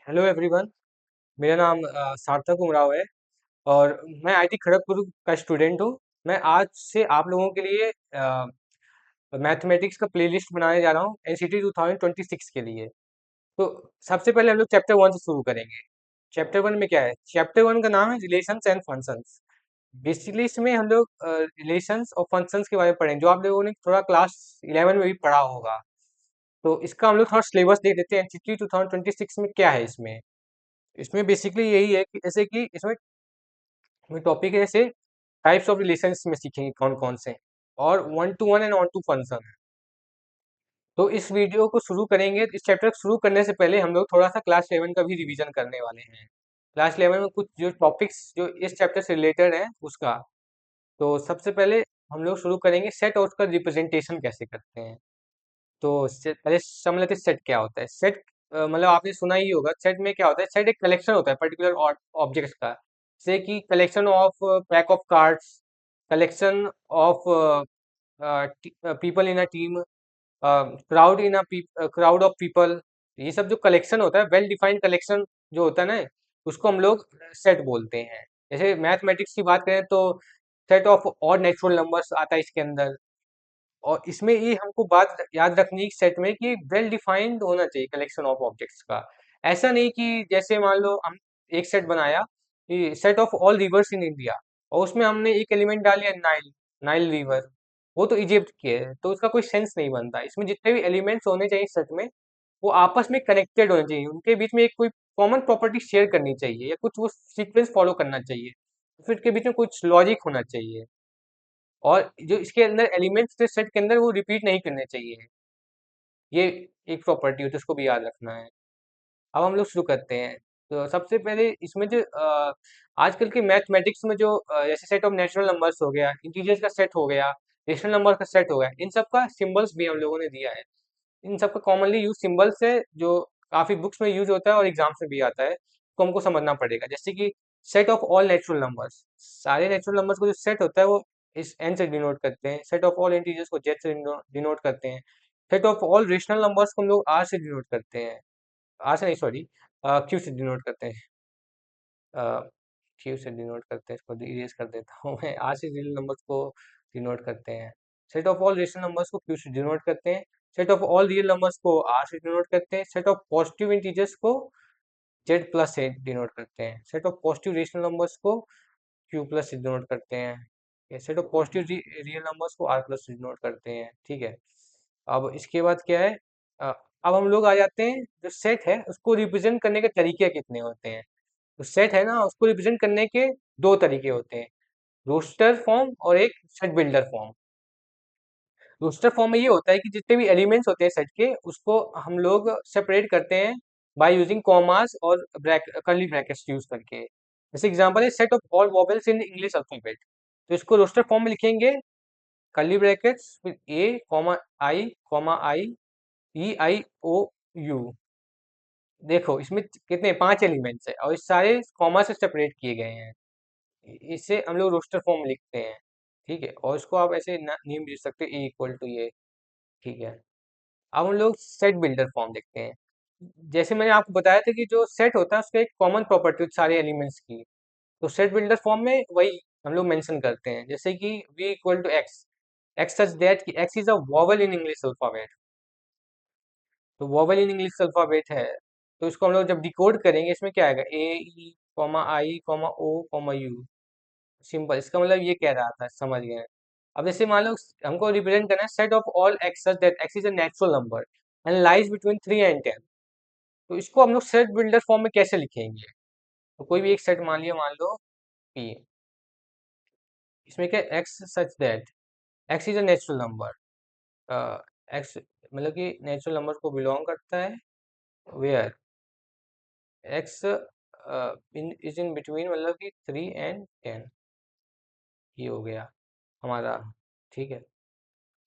Hello everyone. मेरा नाम सार्थक उमराव है और मैं आईटी खड़गपुर का स्टूडेंट हूँ। मैं आज से आप लोगों के लिए मैथमेटिक्स का प्लेलिस्ट बनाने जा रहा हूँ एनसीटी 2026 के लिए। तो सबसे पहले हम लोग चैप्टर वन से शुरू करेंगे। चैप्टर वन में क्या है? चैप्टर वन का नाम है रिलेशंस एंड फंक्शंस। बेसिकली इसमें हम लोग रिलेशंस और फंक्शंस के बारे में पढ़ेंगे, जो आप लोगों ने थोड़ा क्लास 11 में भी पढ़ा होगा। तो इसका हम लोग थोड़ा सिलेबस देख लेते हैं एनसीटी 2026 में क्या है। इसमें इसमें बेसिकली यही है कि जैसे कि इसमें टॉपिक है, जैसे टाइप्स ऑफ रिलेशंस में सीखेंगे कौन कौन से, और one two one and one two function है। तो इस वीडियो को शुरू करेंगे। इस चैप्टर को शुरू करने से पहले हम लोग थोड़ा सा क्लास 11 का भी रिवीजन करने वाले हैं। क्लास 11 में कुछ जो टॉपिक्स जो इस चैप्टर से रिलेटेड है उसका। तो सबसे पहले हम लोग शुरू करेंगे सेट और उसका रिप्रेजेंटेशन कैसे करते हैं। तो पहले समझ लेते हैं सेट क्या होता है। सेट मतलब आपने सुना ही होगा, सेट में क्या होता है। सेट एक कलेक्शन होता है पर्टिकुलर ऑब्जेक्ट्स का, जैसे कि collection of pack of cards, collection of people in a team, crowd of people. ये सब जो कलेक्शन होता है, वेल डिफाइंड कलेक्शन जो होता है ना, उसको हम लोग सेट बोलते हैं। जैसे मैथमेटिक्स की बात करें तो set of odd natural numbers आता है इसके अंदर। और इसमें ये हमको बात याद रखनी है सेट में कि वेल डिफाइंड होना चाहिए कलेक्शन ऑफ ऑब्जेक्ट्स का। ऐसा नहीं कि जैसे मान लो हम एक सेट बनाया कि set of all reverse in India, और उसमें हमने एक एलिमेंट डाल दिया नाइल, नाइल रिवर। वो तो इजिप्ट की है, तो उसका कोई सेंस नहीं बनता। इसमें जितने भी एलिमेंट्स होने चाहिए सेट में, वो आपस में कनेक्टेड होने चाहिए, उनके बीच में एक कोई कॉमन प्रॉपर्टी शेयर करनी चाहिए, या कुछ वो सीक्वेंस फॉलो करना चाहिए, फिर के बीच में कुछ लॉजिक होना चाहिए। और जो इसके अंदर एलिमेंट्स थे सेट के अंदर, वो रिपीट नहीं करने चाहिए। ये एक प्रॉपर्टी होती है, उसको भी याद रखना है। अब हम लोग शुरू करते हैं। तो सबसे पहले इसमें जो आजकल के मैथमेटिक्स में जो जैसे सेट ऑफ नेचुरल नंबर्स हो गया, इंटीजर्स का सेट हो गया, रेशनल नंबर का सेट हो गया, इन सब का सिंबल्स भी हम लोगों ने दिया है। इन सब का कॉमनली यूज सिंबल्स है, जो काफी बुक्स में यूज होता है और एग्जाम्स में भी आता है, तो हमको समझना पड़ेगा। जैसे कि set of all natural numbers, सारे नेचुरल नंबर्स को जो सेट होता है वो इस एन से डिनोट करते हैं। सेट ऑफ ऑल इंटीजर्स को जेड से डिनोट करते हैं। Set of all rational numbers को हम लोग आर से डिनोट करते हैं। आर से नहीं, सॉरी, क्यू से डिनोट करते हैं। क्यू से डिनोट करते हैं, इसको इरेज कर देता हूँ मैं। आर से रियल नंबर्स को डिनोट करते हैं। Set of all rational numbers को क्यू से डिनोट करते हैं। Set of all real numbers को आर से डिनोट करते हैं। सेट ऑफ पॉजिटिव इंटीजर्स को जेड प्लस से डिनोट करते हैं। Set of positive rational numbers को क्यू प्लस से डिनोट करते हैं। Set of positive real numbers को आर प्लस से डिनोट करते हैं। ठीक है। अब इसके बाद क्या है? अ, अब हम लोग आ जाते हैं, जो सेट है उसको रिप्रेजेंट करने के तरीके कितने होते हैं। तो सेट है ना, उसको रिप्रेजेंट करने के दो तरीके होते हैं, रोस्टर फॉर्म और एक set builder form. Roster form में ये होता है कि जितने भी एलिमेंट्स होते हैं सेट के, उसको हम लोग सेपरेट करते हैं बाय यूजिंग कॉमास और कर्ली ब्रैकेट्स यूज करके। जैसे एग्जांपल है set of all vowels in English alphabet. तो इसको रोस्टर फॉर्म में लिखेंगे, curly brackets with A comma I E I O U. देखो इसमें कितने, पांच एलिमेंट्स है और इस सारे कॉमा से सेपरेट किए गए हैं। इसे हम लोग रोस्टर फॉर्म में लिखते हैं। ठीक है, और इसको आप ऐसे नेम लिख सकते हो, ए इक्वल टू ये। ठीक है। अब हम लोग सेट बिल्डर फॉर्म देखते हैं। जैसे मैंने आपको बताया था कि जो सेट होता है उसका एक कॉमन प्रॉपर्टी होती है सारे एलिमेंट्स की। तो सेट बिल्डर फॉर्म में वही हम लोग मेंशन करते हैं, जैसे कि v equal to X, X such that कि X is a vowel in English alphabet. तो वॉवल इन इंग्लिश अल्फाबेट है, तो इसको हम लोग जब डिकोड करेंगे, इसमें क्या आएगा, A E comma I comma O comma U. Simple, इसका मतलब ये कह रहा था, समझ गए। अब जैसे मान लो हमको रिप्रेजेंट करना है set of all x such that X is a natural number and lies between 3 and 10। तो इसको हम लोग सेट बिल्डर फॉर्म में कैसे लिखेंगे? तो कोई भी एक सेट मान लिया, मान लो P। इसमें क्या, X such that X is a natural number, X मतलब कि नेचुरल नंबर को बिलोंग करता है, where X in is in between, मतलब कि 3 and 10। ये हो गया हमारा। ठीक है।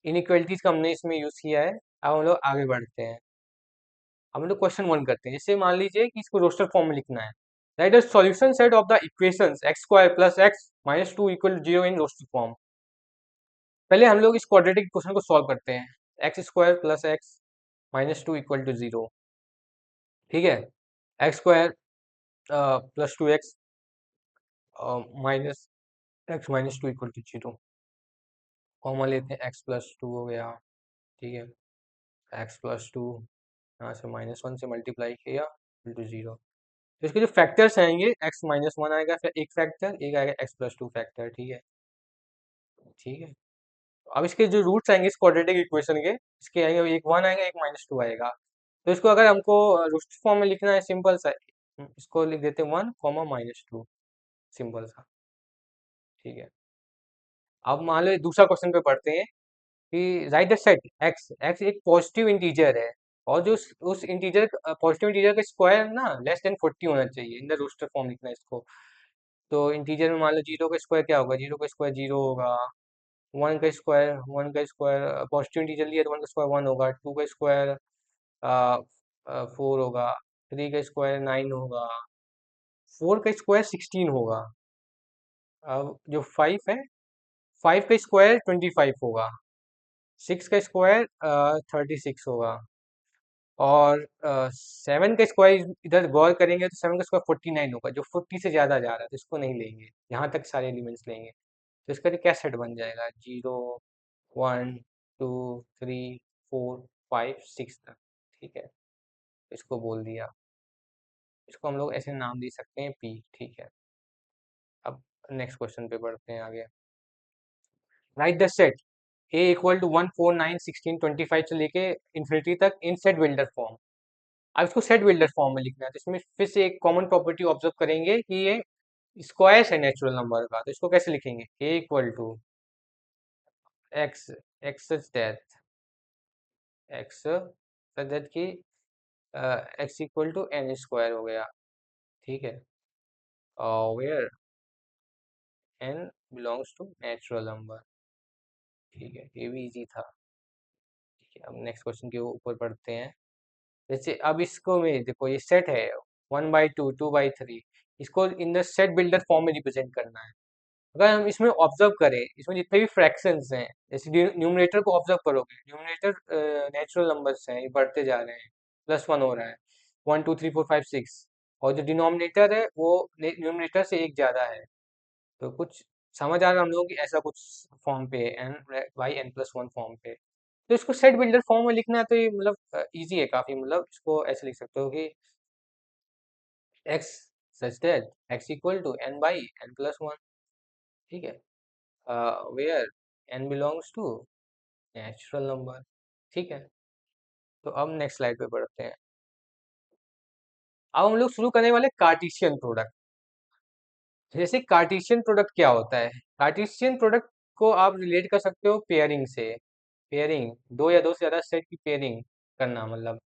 इनइक्वालिटीज का हमने इसमें यूज किया है। अब हम लोग आगे बढ़ते हैं। हम लोग क्वेश्चन वन करते हैं। जैसे मान लीजिए कि इसको रोस्टर फॉर्म में लिखना है, right the solution set of the equations X square plus X minus two equal to zero in roster form. पहले हम लोग इस क्वाड्रेटिक क्वेश्चन को सॉल्व करते हैं। X square plus X minus two equal to zero. ठीक है। X square +2x minus X minus two equal to 0। Common लेते हैं, x+2 हो गया, ठीक है। x+2 यहाँ से -1 से मल्टीप्लाई किया इक्वल टू 0। तो इसके जो फैक्टर्स आएंगे, x-1 आएगा, फिर एक फैक्टर, एक आएगा x+2 फैक्टर, ठीक है। ठीक है, अब इसके जो रूट्स आएंगे इस क्वाड्रेटिक इक्वेशन के, इसके आएंगे, एक 1 आएगा, एक -2 आएगा। तो इसको अगर हमको रूट फॉर्म में लिखना है, सिंपल सा, इसको लिख देते हैं 1, -2, सिंपल सा, ठीक है। अब मान लो दूसरा क्वेश्चन पे पढ़ते हैं कि right the set x, x एक पॉजिटिव इंटीजर है, और जो उस इंटीजर पॉजिटिव इंटीजर का स्क्वायर ना <40 होना चाहिए, इन द रोस्टर फॉर्म लिखना है इसको। तो इंटीजर में मान लो 0 का स्क्वायर क्या होगा, 0 का स्क्वायर 0 होगा, 1 का स्क्वायर पॉजिटिव इंटीजर लिया तो 1 का स्क्वायर 1 होगा, 2 का स्क्वायर 4 होगा, 3 का स्क्वायर 9 होगा, 4 का स्क्वायर 16 होगा। अब जो 5 है, 5 का स्क्वायर 25 होगा, 6 का स्क्वायर 36 होगा, और 7 का स्क्वायर इधर गौर करेंगे तो 7 का स्क्वायर 49 होगा, जो 40 से ज़्यादा जा रहा है तो इसको नहीं लेंगे, यहाँ तक सारे एलिमेंट्स लेंगे। तो इसका क्या सेट बन जाएगा, 0 1 2 3 4 5 6 तक, ठीक है। इसको बोल दिया, इसको हम लोग ऐसे नाम दे सकते हैं पी, ठीक है। अब नेक्स्ट क्वेश्चन पे बढ़ते हैं आगे। Right the set A equal to 1 4 9 16 25 से लेके इन्फिनिटी तक इन सेट बिल्डर फॉर्म। अब इसको सेट बिल्डर फॉर्म में लिखना है, तो इसमें फिर से एक कॉमन प्रॉपर्टी ऑब्जर्व करेंगे कि ये स्क्वायर्स है नेचुरल नंबर का, तो इसको कैसे लिखेंगे, A equal to X, X such that X such that की X equal to N square हो गया, ठीक है। Where N belongs to natural number, ठीक है, ये भी इजी था, ठीक है। अब नेक्स्ट क्वेश्चन के ऊपर पढ़ते हैं। जैसे अब इसको में देखो, ये सेट है 1/2 2/3, इसको in the set builder form में रिप्रेजेंट करना है। अगर हम इसमें ऑब्जर्व करें, इसमें जितने भी फ्रैक्शंस हैं, जैसे न्यूमरेटर को ऑब्जर्व करोगे, न्यूमरेटर नेचुरल नंबर्स हैं, ये बढ़ते जा रहे हैं, +1 हो रहा है, 1 2 3 4 5 6, और जो डिनोमिनेटर है वो न्यूमरेटर से एक ज़्यादा है। तो कुछ समझ आ रहा है हम लोगों की, ऐसा कुछ फॉर्म पे एन बाई n+1 फॉर्म पे। तो इसको सेट बिल्डर फॉर्म में लिखना है, तो ये मतलब इजी है काफ़ी, मतलब इसको ऐसे लिख सकते हो कि x such that x equal to n by n+1, ठीक है, where n belongs to natural number, ठीक है। तो अब नेक्स्ट स्लाइड पे बढ़ते हैं। अब हम लोग शुरू करने वाले कार्टेशियन प्रोडक्ट। जैसे कार्टेशियन प्रोडक्ट क्या होता है, कार्टेशियन प्रोडक्ट को आप रिलेट कर सकते हो पेयरिंग से। पेयरिंग, दो या दो से ज्यादा सेट की पेयरिंग करना, मतलब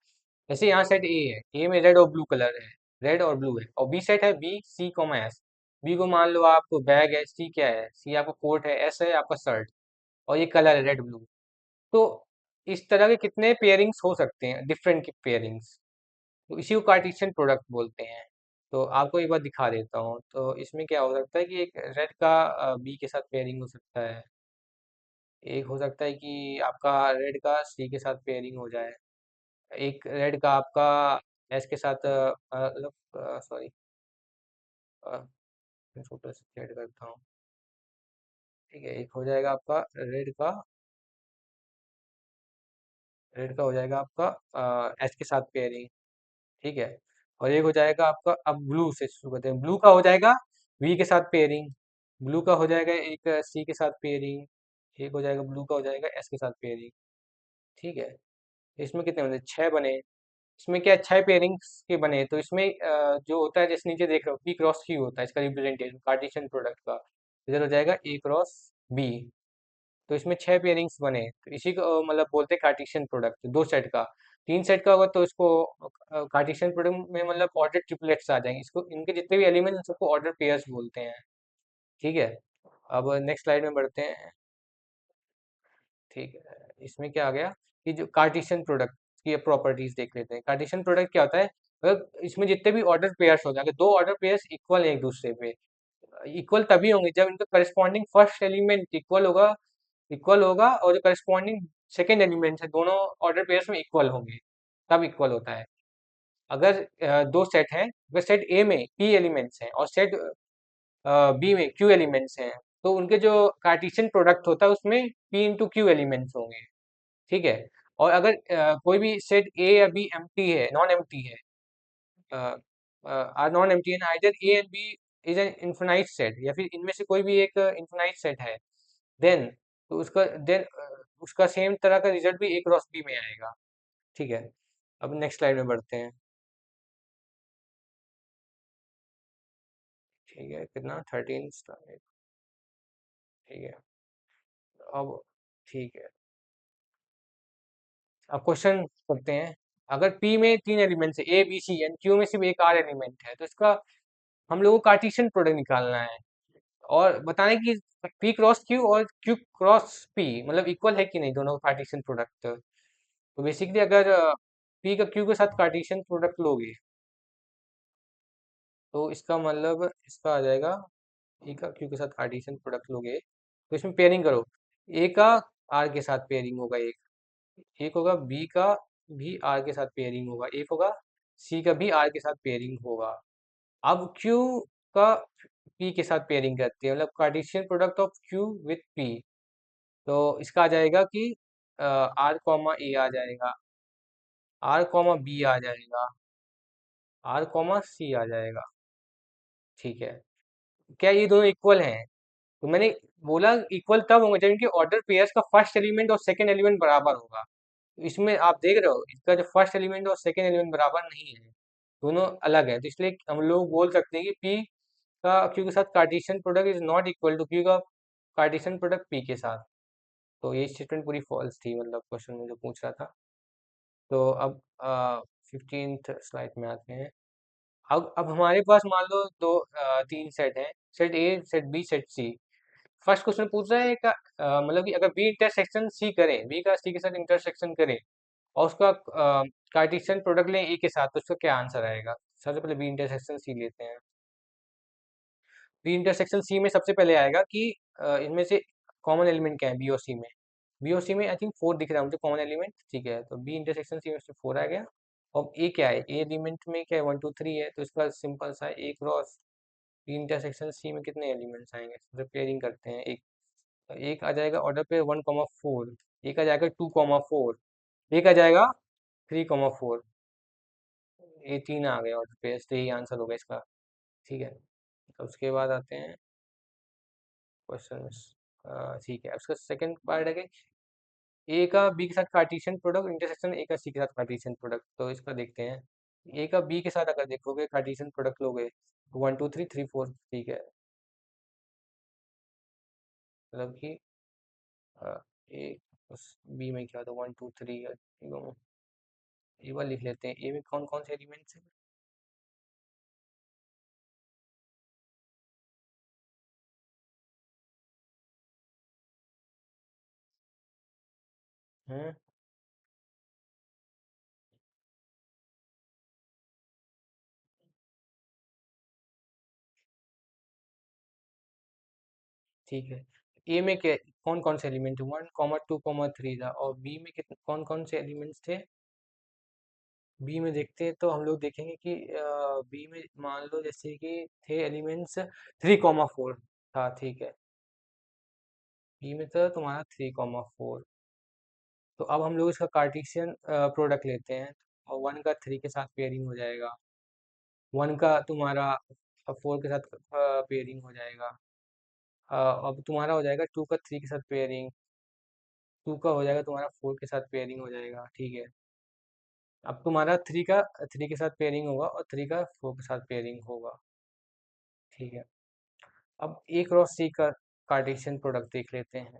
जैसे यहाँ सेट ए है, ए में रेड और ब्लू कलर है, रेड और ब्लू है, और बी सेट है B C comma S. B को मान लो आपको बैग है, सी क्या है, सी आपका कोट है, एस है आपका शर्ट, और ये कलर है रेड ब्लू। तो इस तरह के कितने पेयरिंग्स हो सकते हैं, डिफरेंट की पेयरिंग्स, तो इसी को कार्टेशियन प्रोडक्ट बोलते हैं। तो आपको एक बार दिखा देता हूँ, तो इसमें क्या हो सकता है कि एक रेड का बी के साथ पेयरिंग हो सकता है, एक हो सकता है कि आपका रेड का सी के साथ पेयरिंग हो जाए, एक रेड का आपका एस के साथ, मतलब सॉरी, छोटा सा ऐड करता हूँ, ठीक है। एक हो जाएगा आपका रेड का हो जाएगा आपका एस के साथ पेयरिंग, ठीक है। और एक हो जाएगा आपका, अब ब्लू से शुरू करते हैं, ब्लू का हो जाएगा वी के साथ पेयरिंग, ब्लू का हो जाएगा एक सी के साथ पेयरिंग, एक हो जाएगा ब्लू का हो जाएगा एस के साथ पेयरिंग, ठीक है। इसमें कितने बने, 6 बने। इसमें क्या 6 पेयरिंग्स के बने, तो इसमें जो होता है, जैसे नीचे देख रहे हो पी क्रॉस क्यू होता है इसका रिप्रेजेंटेशन कार्टेशियन प्रोडक्ट का, इधर हो जाएगा ए क्रॉस बी। तो इसमें 6 पेयरिंग्स बने, तो इसी को मतलब बोलते हैं कार्टेशियन प्रोडक्ट। दो सेट का, 3 सेट का होगा तो इसको कार्टेशियन प्रोडक्ट में मतलब ऑर्डर ट्रिपलेट्स आ जाएंगे, इसको इनके जितने भी एलिमेंट सबको ऑर्डर पेयर्स बोलते हैं, ठीक है। अब नेक्स्ट स्लाइड में बढ़ते हैं, ठीक है। इसमें क्या आ गया कि जो कार्टेशियन प्रोडक्ट की प्रॉपर्टीज देख लेते हैं। कार्टेशियन प्रोडक्ट क्या होता है, मतलब इसमें जितने भी ऑर्डर पेयर्स हो जाएंगे, दो ऑर्डर पेयर्स इक्वल है एक दूसरे पे, इक्वल तभी होंगे जब इनका करस्पॉन्डिंग फर्स्ट एलिमेंट इक्वल होगा, और जो करस्पॉन्डिंग सेकेंड एलिमेंट है दोनों ऑर्डर पेयर्स में इक्वल होंगे, तब इक्वल होता है। अगर दो सेट हैं, अगर सेट ए में पी एलिमेंट्स हैं और सेट बी में क्यू एलिमेंट्स हैं, तो उनके जो कार्टेशियन प्रोडक्ट होता है उसमें पी इंटू क्यू एलिमेंट्स होंगे। ठीक है। और अगर कोई भी सेट ए या बी एम्प्टी है, नॉन एम्प्टी है, or non empty and either A and B is an infinite set, या फिर इनमें से कोई भी एक इनफिनाइट सेट है, देन तो उसका सेम तरह का रिजल्ट भी ए क्रॉस बी में आएगा। ठीक है। अब नेक्स्ट स्लाइड में बढ़ते हैं। ठीक है, कितना 13 स्लाइड। ठीक है। अब ठीक है, अब क्वेश्चन करते हैं। अगर P में तीन एलिमेंट्स है, A B C and Q में सिर्फ एक आर एलिमेंट है, तो इसका हम लोगों को कार्टेशियन प्रोडक्ट निकालना है और बताना है कि P क्रॉस Q और Q क्रॉस P मतलब इक्वल है कि नहीं दोनों कार्टेशियन प्रोडक्ट। तो बेसिकली अगर P का Q के साथ कार्टेशियन प्रोडक्ट लोगे, तो इसका मतलब इसका आ जाएगा, P का Q के साथ कार्टेशियन प्रोडक्ट लोगे तो इसमें पेयरिंग करो। ए का आर के साथ पेयरिंग होगा, एक होगा बी का भी आर के साथ पेयरिंग होगा, एक होगा सी का भी आर के साथ पेयरिंग होगा। अब क्यू का पी के साथ पेयरिंग करती है, मतलब Cartesian product of Q with P. तो इसका आ जाएगा कि आर कॉमा ए आ जाएगा, आर कॉमा बी आ जाएगा, आर कॉमा सी आ जाएगा। ठीक है। क्या ये दोनों इक्वल हैं? तो मैंने बोला इक्वल तब होंगे जब इनके ऑर्डर पेयर्स का फर्स्ट एलिमेंट और सेकंड एलिमेंट बराबर होगा। इसमें आप देख रहे हो इसका जो फर्स्ट एलिमेंट और सेकंड एलिमेंट बराबर नहीं है, दोनों अलग है। तो इसलिए हम लोग बोल सकते हैं कि पी का क्यू के साथ Cartesian product is not equal to Q का कार्टेशियन प्रोडक्ट पी के साथ। तो ये स्टेटमेंट पूरी फॉल्स थी, मतलब क्वेश्चन में जो पूछ रहा था। तो अब 15th स्लाइड में आते हैं। अब हमारे पास मान लो दो तीन सेट हैं, set A, set B, set C. First question पूछ रहा है का मतलब कि अगर बी इंटरसेक्शन सी करे, बी का सी के साथ इंटरसेक्शन करे और उसका कार्टेशियन प्रोडक्ट लें ए के साथ, तो उसका क्या आंसर आएगा? सबसे पहले बी इंटरसेक्शन सी लेते हैं। बी इंटरसेक्शन सी में सबसे पहले आएगा कि इनमें से कॉमन एलिमेंट क्या है बी और सी में। बी और सी में आई थिंक फोर दिख रहा है मुझे कॉमन एलिमेंट। ठीक है, तो बी इंटरसेक्शन सी में से फोर आ गया। और ए क्या है, ए एलिमेंट में क्या है, 1 2 3 है, तो इसका सिंपल सा ए क्रॉस बी इंटरसेक्शन सी में कितने एलिमेंट्स आएंगे, तो पेयरिंग करते हैं। एक आ जाएगा ऑर्डर पे 1 4, एक आ जाएगा 2 4, एक आ जाएगा 3 4। ये तीन आ गए ऑर्डर पे, तो यही आंसर होगा इसका। ठीक है। तो उसके बाद आते हैं क्वेश्चन। ठीक है, उसका सेकंड पार्ट है कि ए का बी के साथ कार्टेशियन प्रोडक्ट इंटरसेक्शन ए का सी के साथ कार्टेशियन प्रोडक्ट। तो इसका देखते हैं। ए का बी के साथ अगर देखोगे कार्टेशियन प्रोडक्ट लोगे, 1 2 3 3 4। ठीक है, मतलब कि ए बी में क्या था, 1 2 3। ए बार लिख लेते हैं, ए में कौन कौन से एलिमेंट्स हैं? ठीक है। ए में क्या, कौन कौन से एलिमेंट, 1 2 3 था, और बी में कितने कौन कौन से एलिमेंट्स थे? बी में देखते हैं तो हम लोग देखेंगे कि बी में मान लो जैसे कि थे एलिमेंट्स 3 4 था। ठीक है, बी में था तुम्हारा 3 4। तो अब हम लोग इसका कार्टेशियन प्रोडक्ट लेते हैं, और वन का थ्री के साथ पेयरिंग हो जाएगा, वन का तुम्हारा फोर के साथ पेयरिंग हो जाएगा। अब तुम्हारा हो जाएगा टू का थ्री के साथ पेयरिंग, टू का हो जाएगा तुम्हारा फोर के साथ पेयरिंग हो जाएगा। ठीक है। अब तुम्हारा थ्री का थ्री के साथ पेयरिंग होगा और थ्री का फोर के साथ पेयरिंग होगा। ठीक है। अब ए क्रॉस सी का कार्टेशियन प्रोडक्ट देख लेते हैं।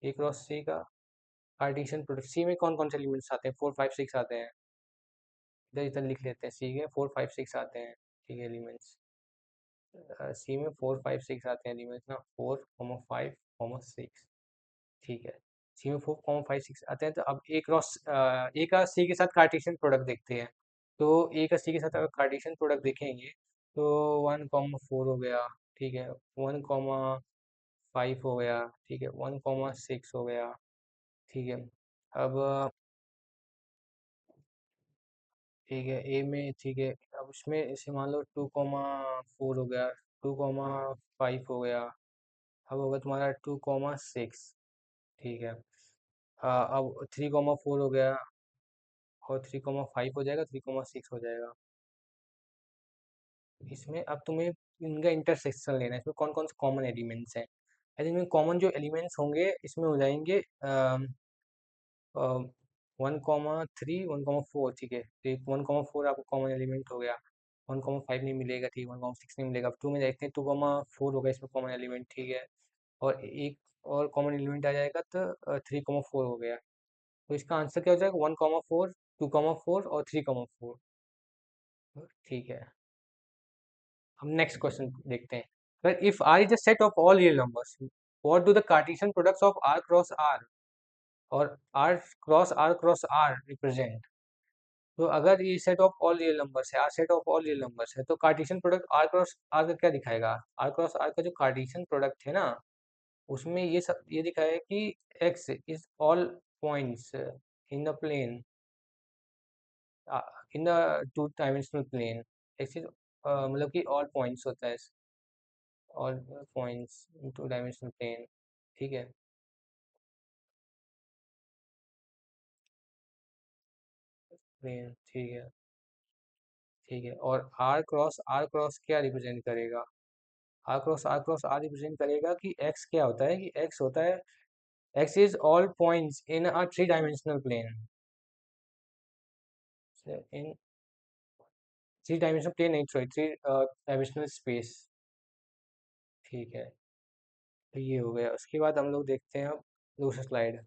ए क्रॉस सी का कार्टेशियन प्रोडक्ट, सी में कौन कौन से एलिमेंट्स आते हैं, 4 5 6 आते हैं। इधर इधर लिख लेते हैं, सी के 4 5 6 आते हैं। ठीक है, एलिमेंट्स सी में 4 5 6 आते हैं एलिमेंट्स ना, 4 5 6। ठीक है, सी में 4 5 6 आते हैं। तो अब ए क्रॉस ए का सी के साथ कार्टेशियन प्रोडक्ट देखते हैं। तो ए का सी के साथ अगर कार्टेशियन प्रोडक्ट देखेंगे, तो 1 4 हो गया। ठीक है, 1 5 हो गया। ठीक है, 1 6 हो गया। ठीक है। अब ठीक है, ए में ठीक है। अब इसमें इसे मान लो 2,4 हो गया, 2,5 हो गया। अब होगा तुम्हारा 2,6। ठीक है। अब 3,4 हो गया, और 3,5 हो जाएगा, 3,6 हो जाएगा। इसमें अब तुम्हें इनका इंटरसेक्शन लेना है, इसमें कौन कौन से कॉमन एलिमेंट्स हैं। आई थिंक कॉमन जो एलिमेंट्स होंगे इसमें हो जाएंगे 1,3 1,4। ठीक है, तो 1,4 आपको कॉमन एलिमेंट हो गया। 1,5 नहीं मिलेगा, ठीक है, 1,6 नहीं मिलेगा। अब टू में देखते हैं, 2,4 होगा इसमें कॉमन एलिमेंट, ठीक है। और एक और कॉमन एलिमेंट आ जाएगा, तो 3,4 हो गया। तो इसका आंसर क्या हो जाएगा, 1,4, 2,4 और 3,4। ठीक है। हम नेक्स्ट क्वेश्चन देखते हैं। But if R is a set of all real numbers, what do the Cartesian products of R cross R और R cross R represent? तो अगर ये set of all real numbers है, R set of all real numbers है, तो Cartesian product R cross R का क्या दिखाएगा। आर क्रॉस आर का जो कार्टेशियन प्रोडक्ट है ना, उसमें ये सब ये दिखाएगा कि X is all points in the plane, in the two dimensional plane. X is मतलब कि ऑल पॉइंट्स होता है, all points in two dimensional plane. ठीक है, प्लेन, ठीक है। ठीक है, और आर क्रॉस क्या रिप्रेजेंट करेगा। आर क्रॉस आर रिप्रेजेंट करेगा कि एक्स क्या होता है, कि एक्स होता है, x is all points in a three-dimensional plane. So in three-dimensional plane नहीं, sorry, three-dimensional space। ठीक है, तो ये हो गया। उसके बाद हम लोग देखते हैं अब दूसरा स्लाइड।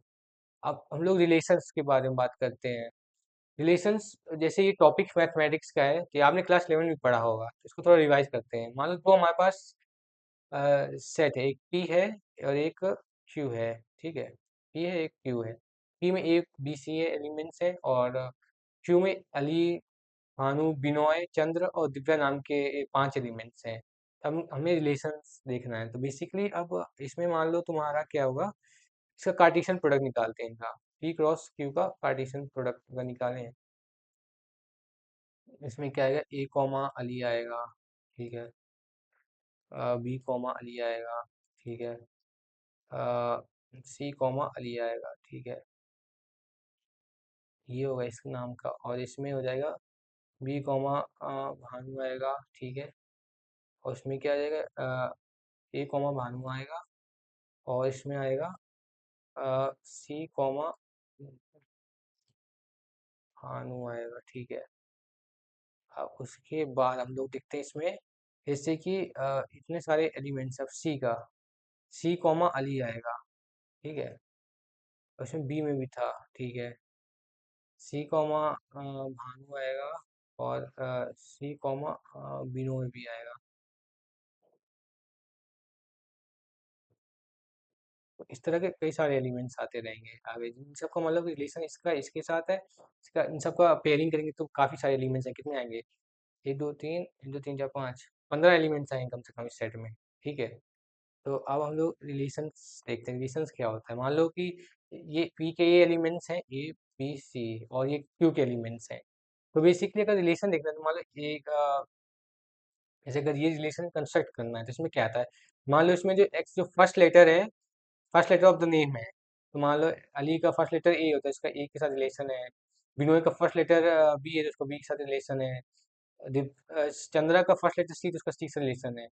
अब हम लोग रिलेशंस के बारे में बात करते हैं। रिलेशंस, जैसे ये टॉपिक मैथमेटिक्स का है, कि आपने क्लास 11 में पढ़ा होगा, तो इसको थोड़ा रिवाइज करते हैं। मान लो तो हमारे पास सेट है, एक पी है और एक क्यू है। ठीक है, पी है, एक क्यू है। पी में एक बी सी ए एलिमेंट्स है, और क्यू में अली, भानु, बिनोय, चंद्र और दिव्या नाम के 5 एलिमेंट्स हैं। अब हमें रिलेशंस देखना है, तो बेसिकली अब इसमें मान लो तुम्हारा क्या होगा, इसका कार्टेशियन प्रोडक्ट निकालते हैं इनका। पी क्रॉस क्यू का कार्टेशियन प्रोडक्ट का निकालें। इसमें क्या आएगा, ए कॉमा अली आएगा। ठीक है, बी कॉमा अली आएगा। ठीक है, सी कॉमा अली आएगा। ठीक है, ये होगा इस नाम का। और इसमें हो जाएगा बी कॉमा भानु आएगा। ठीक है, और इसमें क्या आ जाएगा, ए कॉमा भानु आएगा। और इसमें आएगा सी कॉमा भानु आएगा। ठीक है, अब उसके बाद हम लोग देखते हैं इसमें, जैसे कि इतने सारे एलिमेंट्स, अब सी का सी कॉमा अली आएगा। ठीक है, और इसमें बी में भी था। ठीक है, सी कॉमा भानु आएगा, और सी कॉमा बिनो में भी आएगा। तो इस तरह के कई सारे एलिमेंट्स आते रहेंगे आगे, इन सबका मतलब रिलेशन इसका इसके साथ है। इसका इन सबका पेयरिंग करेंगे तो काफ़ी सारे एलिमेंट्स हैं। कितने आएंगे, एक दो तीन चार पाँच, 15 एलिमेंट्स आएंगे कम से कम इस सेट में। ठीक है, तो अब हम लोग रिलेशंस देखते हैं। रिलेशंस क्या होता है, मान लो कि ये पी के ये एलिमेंट्स हैं, ए बी सी, और ये क्यू के एलिमेंट्स हैं। तो बेसिकली अगर रिलेशन देखना है, तो मान लो एक जैसे अगर ये रिलेशन कंस्ट्रक्ट करना है, तो इसमें क्या आता है। मान लो इसमें जो एक्स जो फर्स्ट लेटर है, first letter of the name है, तो मान लो अली का फर्स्ट लेटर ए होता है, इसका ए के साथ रिलेशन है। बिनोय का फर्स्ट लेटर बी है, तो उसका बी के साथ रिलेशन है। चंद्रा का फर्स्ट लेटर सी, तो उसका सी से रिलेशन है।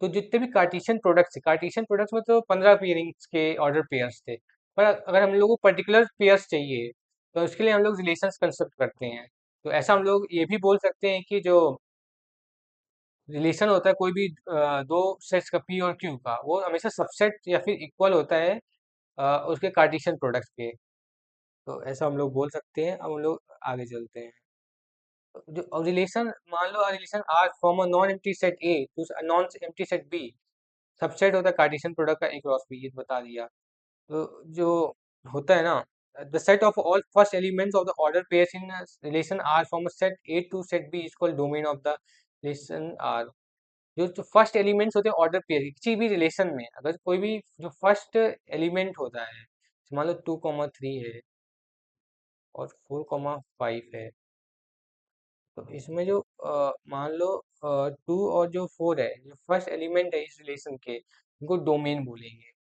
तो जितने भी कार्टेशियन प्रोडक्ट्स में तो 15 पेयरिंग्स के ऑर्डर पेयर्स थे। पर अगर हम लोग को पर्टिकुलर पेयर्स चाहिए, तो उसके लिए हम लोग रिलेशंस कंस्ट्रक्ट करते हैं। तो ऐसा हम लोग ये भी बोल सकते हैं कि जो रिलेशन होता है कोई भी दो सेट्स का पी और क्यू का, वो हमेशा सबसेट या फिर इक्वल होता है उसके कार्टेशियन प्रोडक्ट के। तो ऐसा हम लोग बोल सकते हैं। अब हम लोग आगे चलते हैं। तो जो रिलेशन, मान लो relation R from a non empty set A to non empty set B, subset होता है कार्टेशियन प्रोडक्ट का ए क्रॉस बी, ये तो बता दिया। तो जो होता है ना, the set of all first elements of the order pairs in relation R from a set A to set B is called domain of the relation R. जो फर्स्ट एलिमेंट्स होते हैं ऑर्डर पेयर की किसी भी relation में, अगर कोई भी जो फर्स्ट एलिमेंट होता है, तो मान लो 2,3 है और 4,5 है, तो इसमें जो मान लो 2 और जो 4 है, जो फर्स्ट एलिमेंट है इस रिलेशन के, इनको डोमेन बोलेंगे।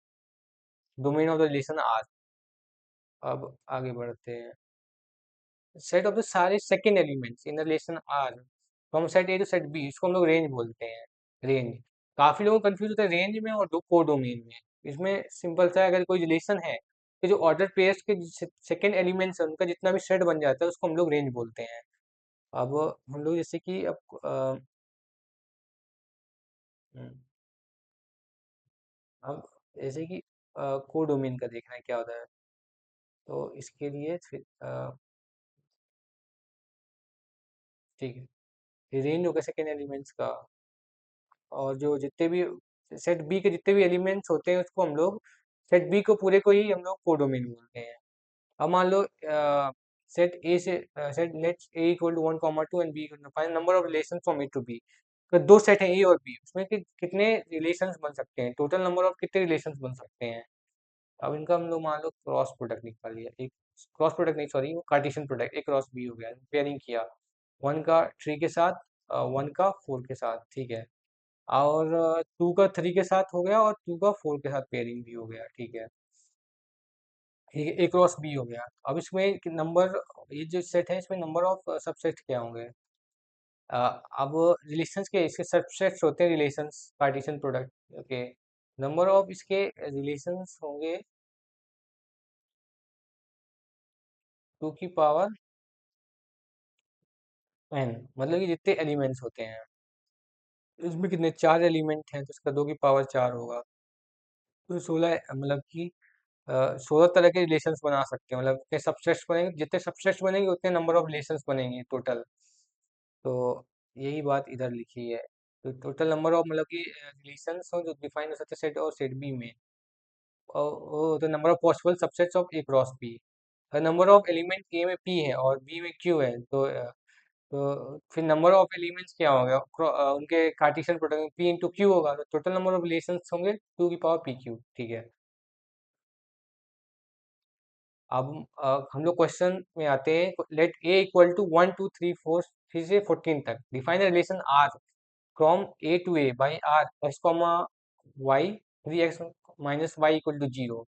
Domain of the relation R. अब आगे बढ़ते हैं। सेट ऑफ द सारे second elements in relation R from set A to set B, इसको हम लोग रेंज बोलते हैं। रेंज। काफी लोग कंफ्यूज होते हैं रेंज में और को डोमेन में। इसमें सिंपल सा है, अगर कोई रिलेशन है तो जो ऑर्डर पेयर्स के सेकंड एलिमेंट्स है उनका जितना भी सेट बन जाता है उसको हम लोग रेंज बोलते हैं। अब हम लोग जैसे कि अब हम्म, अब जैसे कि को डोमेन का देखना है क्या होता है। तो इसके लिए फिर ठीक है, रेंज होगा सेकेंड एलिमेंट्स का। और जो जितने भी सेट बी के जितने भी एलिमेंट्स होते हैं उसको हम लोग, सेट बी को पूरे को ही हम लोग कोडोमेन बोलते हैं। अब मान लो सेट ए से set let's A equal to 1 2 and B equal to find number of relation from A to B. तो दो सेट हैं ए और बी, उसमें कितने रिलेशंस बन सकते हैं, टोटल नंबर ऑफ कितने रिलेशंस बन सकते हैं। अब इनका हम लोग मान लो क्रॉस प्रोडक्ट निकाल लिया। एक क्रॉस प्रोडक्ट नहीं, सॉरी, वो कार्टेशियन प्रोडक्ट, एक क्रॉस बी हो गया, पेयरिंग किया। 1 का 3 के साथ, 1 का 4 के साथ, ठीक है। और 2 का 3 के साथ हो गया और 2 का 4 के साथ पेयरिंग भी हो गया, ठीक है। ठीक है, ए क्रॉस बी हो गया। अब इसमें नंबर, ये जो सेट है इसमें नंबर ऑफ सबसेट क्या होंगे। अ, अब रिलेशंस के इसके सबसेट्स होते हैं, relations partition product, okay. Number of इसके रिलेशंस होंगे 2 की पावर n, मतलब कि जितने एलिमेंट्स होते हैं। इसमें कितने, 4 एलिमेंट हैं तो इसका 2 की पावर 4 होगा। तो 16, मतलब कि 16 तरह के रिलेशंस बना सकते हैं, मतलब के सबसेट्स बनेंगे, जितने सबसेट्स बनेंगे उतने नंबर ऑफ रिलेशंस बनेंगे टोटल। तो यही बात इधर लिखी है। तो टोटल नंबर ऑफ, मतलब कि रिलेशंस हो जो डिफाइन हो सकते हैं सेट और सेट बी में। और the number of possible subsets of A cross B. Number of element A में पी है और बी में क्यू है, तो फिर नंबर ऑफ एलिमेंट्स क्या होगा, उनके कार्टेशियन प्रोडक्ट में पी इंटू क्यू होगा, तो टोटल नंबर ऑफ रिलेशंस होंगे 2 की पावर पी क्यू, ठीक है। अब हम लोग क्वेश्चन में आते हैं। लेट ए इक्वल टू 1 2 3 4, 3 से 14 तक, define relation R from A to A by R X comma Y 3x minus Y equal to 0।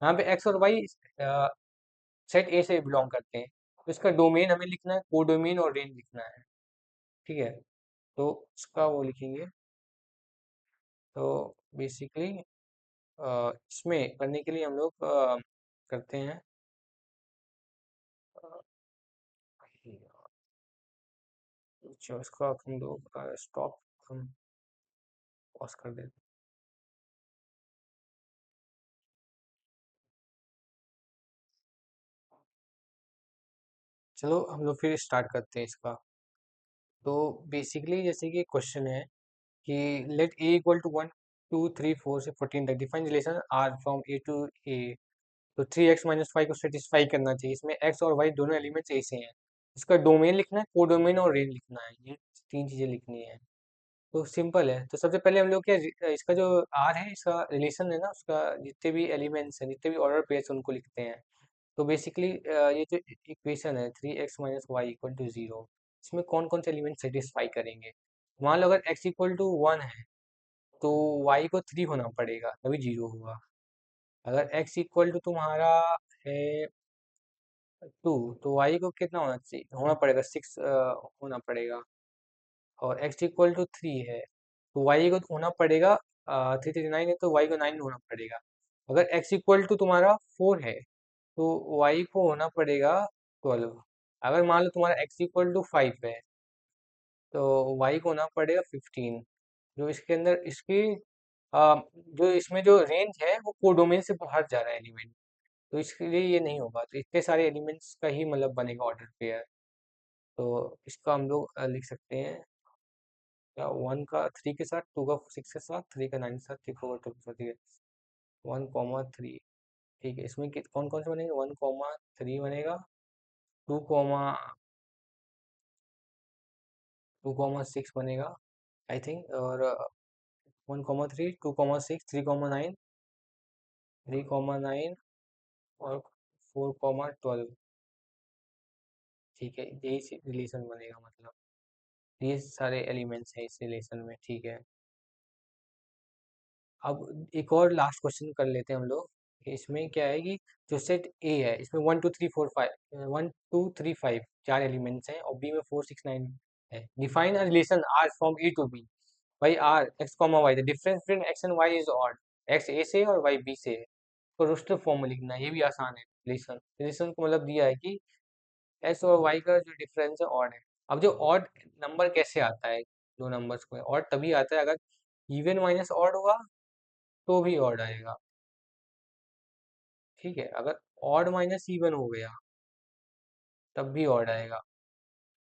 यहाँ पे एक्स और वाई सेट ए से बिलोंग करते हैं, तो इसका डोमेन हमें लिखना है, को डोमेन और रेंज लिखना है, ठीक है। तो इसका वो लिखेंगे। तो बेसिकली इसमें करने के लिए हम लोग करते हैं, अच्छा इसका हम लोग स्टॉप, हम पॉज कर देते हैं। चलो हम लोग फिर स्टार्ट करते हैं इसका। तो बेसिकली जैसे कि क्वेश्चन है कि लेट ए इक्वल टू 1 2 3 4 से 14 तक, define relation R from A to A. तो 3x - 5 को सेटिस्फाई करना चाहिए, इसमें x और y दोनों एलिमेंट्स ऐसे हैं। इसका डोमेन लिखना है, को डोमेन और रेंज लिखना है, ये 3 चीजें लिखनी है। तो सिंपल है। तो सबसे पहले हम लोग क्या, इसका जो आर है, इसका रिलेशन है ना, उसका जितने भी एलिमेंट्स हैं, जितने भी ऑर्डर पेयर्स उनको लिखते हैं। तो बेसिकली ये जो इक्वेशन है 3x - y = 0, इसमें कौन कौन से एलिमेंट सेटिस्फाई करेंगे। मान लो अगर x इक्वल टू 1 है तो y को 3 होना पड़ेगा तभी 0 होगा। अगर x इक्वल टू तुम्हारा है 2, तो y को कितना होना चाहिए, होना पड़ेगा 6 होना पड़ेगा। और x इक्वल टू 3 है तो y को होना पड़ेगा 3 3 9 है तो y को 9 होना पड़ेगा। अगर x इक्वल टू तुम्हारा 4 है तो y को होना पड़ेगा 12। अगर मान लो तुम्हारा x इक्वल टू 5 है तो y को होना पड़ेगा 15। जो इसके अंदर इसकी जो इसमें जो रेंज है वो कोडोमेन से बाहर जा रहा है एलिमेंट, तो इसके लिए ये नहीं होगा। तो इतने सारे एलिमेंट्स का ही मतलब बनेगा ऑर्डर पेयर। तो इसका हम लोग लिख सकते हैं क्या, 1 का 3 के साथ, 2 का 6 के साथ, 3 का 9 के साथ, 3 का 2 के साथ, ठीक है। 1 3, ठीक है। इसमें कौन कौन से बनेंगे, 1 3 बनेगा, 2 2 6 बनेगा आई थिंक। और 1 3, 2 6, 3 9, 3 9 और 4 12, ठीक है। यही रिलेशन बनेगा मतलब। ये सारे एलिमेंट्स हैं इस रिलेशन में, ठीक है। अब एक और लास्ट क्वेश्चन कर लेते हैं हम लोग। इसमें क्या है कि जो सेट ए है इसमें 1 2 3 4 5 चार एलिमेंट्स हैं, और बी में 4 6 9 है। Define a relation R from A to B by R X comma Y, the difference between X and Y is odd, X A से और वाई बी से है। तो रोस्टर फॉर्म में लिखना है, ये भी आसान है। रिलेशन रिलेशन को मतलब दिया है कि एक्स और वाई का जो डिफरेंस है ऑड है। अब जो ऑड नंबर कैसे आता है, दो नंबर्स को ऑड तभी आता है अगर इवन माइनस ऑड हुआ तो भी ऑड आएगा, ठीक है। अगर ऑड माइनस इवन हो गया तब भी ऑड आएगा,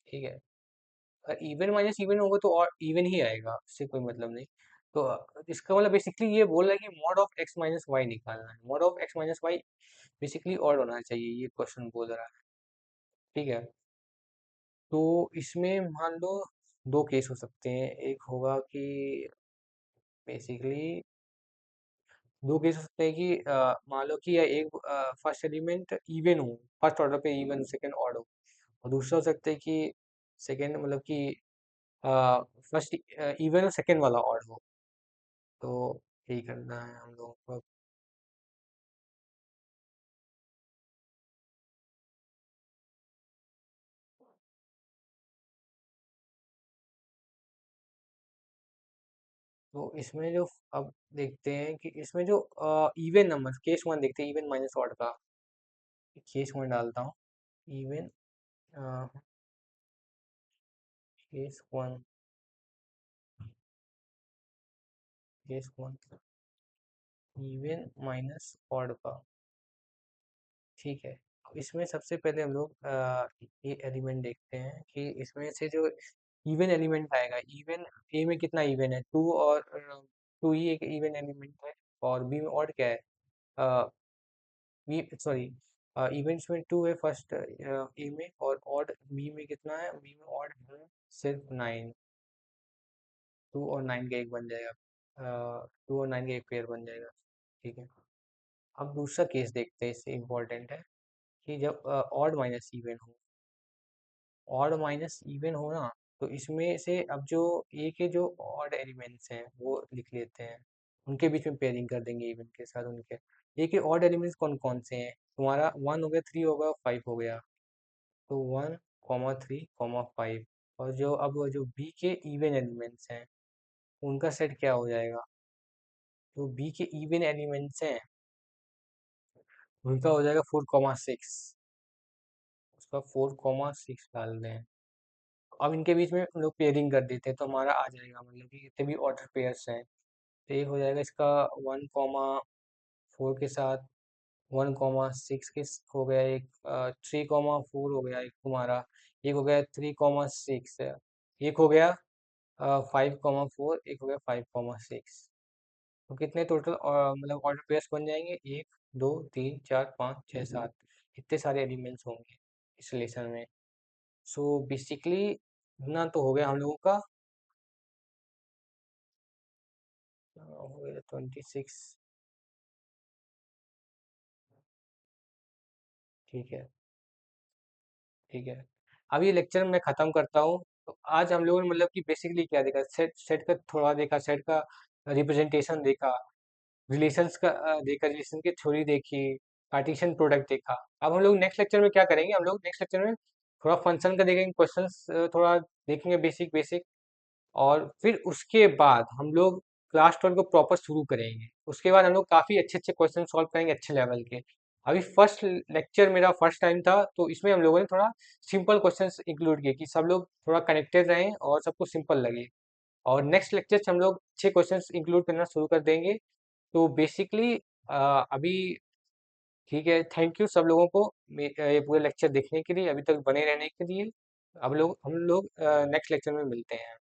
ठीक है। अगर इवन माइनस इवन होगा तो ऑड इवन ही आएगा, उससे कोई मतलब नहीं। तो इसका मतलब बेसिकली ये बोल रहा है कि mod of X minus Y निकालना है। Mod of X minus Y basically odd होना चाहिए, ये क्वेश्चन बोल रहा है, ठीक है। तो इसमें मान लो दो केस हो सकते हैं। एक होगा कि बेसिकली दो केस हो सकते हैं कि मान लो कि एक फर्स्ट एलिमेंट इवन हो, फर्स्ट ऑर्डर पे इवन, सेकंड ऑड हो। और दूसरा हो सकता है कि सेकंड मतलब कि फर्स्ट इवन और सेकंड वाला ऑड हो। तो यही करना है हम लोगों को। तो इसमें जो अब देखते हैं कि इसमें जो इवन नंबर केस वन देखते हैं, इवन माइनस ऑड का। केस वन डालता हूँ, even case one, case one even minus odd का, ठीक है। अब इसमें सबसे पहले हम लोग ये एलिमेंट देखते हैं कि इसमें से जो इवन एलिमेंट आएगा, इवन ए में कितना इवन है, टू, और टू ही एक इवन एलिमेंट है। और बी में ऑड क्या है, बी सॉरी इवेंट्स में टू है फर्स्ट ए में, और ऑड बी में कितना है, बी में ऑड है सिर्फ 9। टू और 9 का एक बन जाएगा, 2 और 9 का एक पेयर बन जाएगा, ठीक है। अब दूसरा केस देखते हैं, इससे इम्पोर्टेंट है कि जब ऑड माइनस इवन हो, ऑड माइनस इवन हो ना, तो इसमें से अब जो ए के जो ऑड एलिमेंट्स हैं वो लिख लेते हैं, उनके बीच में पेयरिंग कर देंगे इवन के साथ। उनके ए के ऑड एलिमेंट्स कौन कौन से हैं, तुम्हारा 1 हो गया, 3 होगा, 5 हो गया। तो 1 3 5, और जो अब वो जो बी के इवन एलिमेंट्स हैं उनका सेट क्या हो जाएगा, जो बी के इवन एलिमेंट्स हैं उनका हो जाएगा 4 6। उसका 4 6 डाल दें। अब इनके बीच में हम लोग पेयरिंग कर देते हैं तो हमारा आ जाएगा, मतलब कि जितने भी ऑर्डर पेयर्स हैं। तो एक हो जाएगा इसका 1 4 के साथ, 1 6 के हो गया एक, 3 4 हो गया एक तुम्हारा, एक हो गया 3 6, एक हो गया 5 4, एक हो गया 5 6। तो कितने टोटल मतलब ऑर्डर पेयर्स बन जाएंगे, 1 2 3 4 5 6 7, इतने सारे एलिमेंट्स होंगे इस रिलेशन में। सो बेसिकली इतना तो हो गया हम लोगों का, हो गया 26, ठीक है, ठीक है। अब ये लेक्चर मैं ख़त्म करता हूँ। तो आज हम लोगों ने मतलब कि बेसिकली क्या देखा, सेट सेट का थोड़ा देखा, सेट का रिप्रेजेंटेशन देखा, रिलेशंस का देखा, रिलेशन की थ्योरी देखी, कार्टेशियन प्रोडक्ट देखा। अब हम लोग नेक्स्ट लेक्चर में क्या करेंगे, हम लोग नेक्स्ट लेक्चर में थोड़ा फंक्शन का देखेंगे, क्वेश्चंस थोड़ा देखेंगे, बेसिक बेसिक। और फिर उसके बाद हम लोग क्लास 12 को प्रॉपर शुरू करेंगे। उसके बाद हम लोग काफ़ी अच्छे अच्छे क्वेश्चन सॉल्व करेंगे, अच्छे लेवल के। अभी फर्स्ट लेक्चर मेरा फर्स्ट टाइम था, तो इसमें हम लोगों ने थोड़ा सिंपल क्वेश्चंस इंक्लूड किए कि सब लोग थोड़ा कनेक्टेड रहें और सबको सिंपल लगे। और नेक्स्ट लेक्चर से हम लोग अच्छे क्वेश्चंस इंक्लूड करना शुरू कर देंगे। तो बेसिकली अभी ठीक है, थैंक यू सब लोगों को ये पूरे लेक्चर देखने के लिए, अभी तक बने रहने के लिए। अब लोग हम लोग नेक्स्ट लेक्चर में मिलते हैं।